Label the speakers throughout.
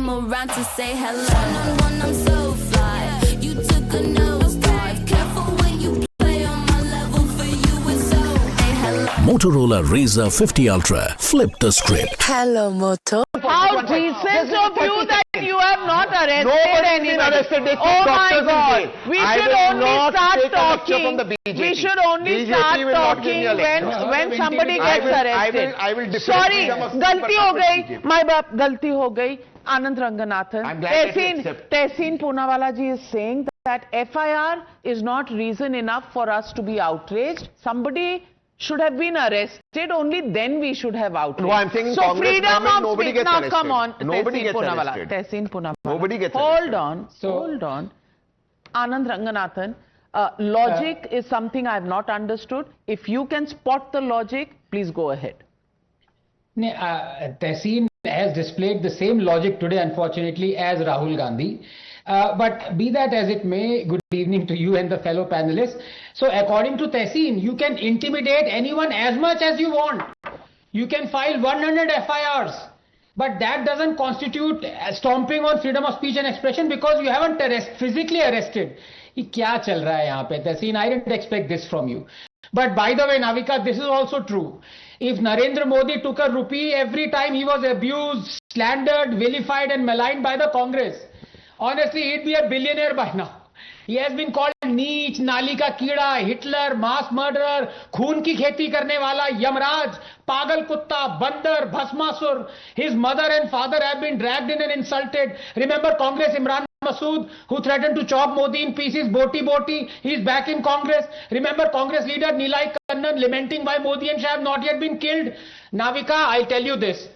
Speaker 1: come around to say hello. One-on-one, I'm so fly. You took a nosedive. Careful when you play on my level. For you, it's so. Hey, hello.
Speaker 2: Motorola Razr 50 Ultra. Flip the script.
Speaker 3: Hello, Moto.
Speaker 4: How decent of you that you have not arrested
Speaker 5: Nobody
Speaker 4: anybody.
Speaker 5: has been arrested. They keep
Speaker 4: Oh my
Speaker 5: doctors in
Speaker 4: God.
Speaker 5: jail.
Speaker 4: We
Speaker 5: I
Speaker 4: should
Speaker 5: will
Speaker 4: only
Speaker 5: not
Speaker 4: start
Speaker 5: take a lecture
Speaker 4: talking.
Speaker 5: from the BJP.
Speaker 4: We should only
Speaker 5: BJP
Speaker 4: start
Speaker 5: will not give
Speaker 4: talking
Speaker 5: me a lecture.
Speaker 4: when somebody
Speaker 5: I
Speaker 4: gets
Speaker 5: will-
Speaker 4: arrested.
Speaker 5: I will defend
Speaker 4: Sorry,
Speaker 5: freedom of speech,
Speaker 4: गलती
Speaker 5: but
Speaker 4: हो
Speaker 5: not with
Speaker 4: गई.
Speaker 5: BJP.
Speaker 4: My बाप गलती हो गई. Anand Ranganathan.
Speaker 5: I'm glad that you accept.
Speaker 4: Tehseen Poonawala ji is saying that FIR is not reason enough for us to be outraged. Somebody should have been arrested, only then we should have outraged.
Speaker 5: No, I'm saying in
Speaker 4: so
Speaker 5: Congress
Speaker 4: freedom
Speaker 5: government,
Speaker 4: of
Speaker 5: nobody
Speaker 4: speech.
Speaker 5: gets
Speaker 4: Now
Speaker 5: arrested.
Speaker 4: come on,
Speaker 5: Nobody
Speaker 4: Tehseen
Speaker 5: gets
Speaker 4: Poonawala.
Speaker 5: arrested.
Speaker 4: Tehseen Poonawala.
Speaker 5: Nobody gets
Speaker 4: Hold
Speaker 5: arrested.
Speaker 4: on, hold on. Anand Ranganathan, logic is something I have not understood. If you can spot the logic, please go ahead.
Speaker 6: Tehseen has displayed the same logic today, unfortunately, as Rahul Gandhi. But be that as it may, good evening to you and the fellow panelists. So according to Tehseen, you can intimidate anyone as much as you want. You can file 100 FIRs. But that doesn't constitute stomping on freedom of speech and expression because you haven't physically arrested. ये क्या चल रहा है यहाँ पे Tehseen? I didn't expect this from you. But by the way, Navika, this is also true. If Narendra Modi took a rupee every time he was abused, slandered, vilified and maligned by the Congress, honestly, he'd be a billionaire by now. He has been called नीच, नाली का कीड़ा, Hitler, मास murderer, खून की खेती करने वाला, यमराज, पागल कुत्ता, बंदर, Bhasmasur. His mother and father have been dragged in and insulted. Remember Congress Imran Masood, who threatened to chop Modi in pieces, boti. He is back in Congress. Remember Congress leader Nilai Kannan lamenting why Modi and Shah have not yet been killed. Navika, I'll tell you this.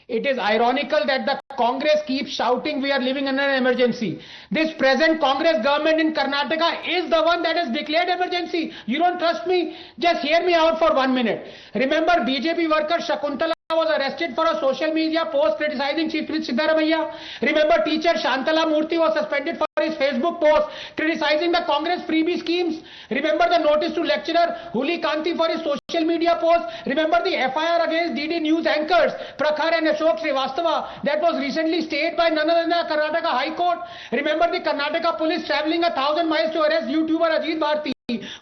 Speaker 6: It is ironical that the Congress keeps shouting we are living under an emergency. This present Congress government in Karnataka is the one that has declared emergency. You don't trust me? Just hear me out for 1 minute. Remember BJP worker Shakuntala was arrested for a social media post criticizing Chief Minister Siddaramaiah. Remember teacher Shantala Murthy was suspended for his Facebook post criticizing the Congress freebie schemes. Remember the notice to lecturer Huli Kanti for his social media post. Remember the FIR against DD News anchors Prakhar and Ashok Srivastava that was recently stayed by none other than the Karnataka High Court. Remember the Karnataka police travelling 1,000 miles to arrest YouTuber Ajit Bharti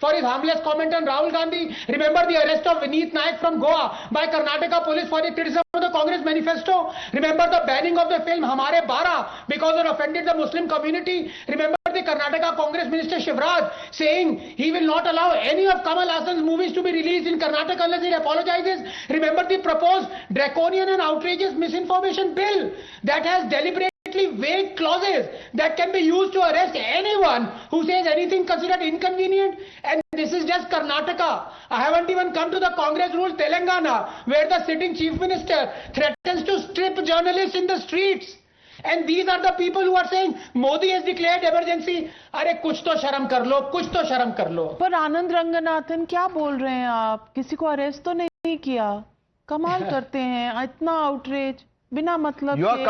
Speaker 6: for his harmless comment on Rahul Gandhi. Remember the arrest of Vineet Nayak from Goa by Karnataka police for the criticism of the Congress manifesto. Remember the banning of the film Hamare Bara because it offended the Muslim community. Remember the Karnataka Congress Minister Shivraj saying he will not allow any of Kamal Hassan's movies to be released in Karnataka unless he apologizes. Remember the proposed draconian and outrageous misinformation bill that has deliberately vague clauses that can be used to arrest anyone who says anything considered inconvenient. And this is just Karnataka. I haven't even come to the Congress ruled Telangana where the sitting chief minister threatens to strip journalists in the streets. And these are the people who are saying Modi has declared emergency. अरे कुछ तो शर्म कर लो, कुछ तो शर्म कर लो.
Speaker 4: पर आनंद रंगनाथन क्या बोल रहे हैं आप? किसी को अरेस्ट तो नहीं किया. कमाल करते हैं, इतना आउटरीच बिना मतलब के.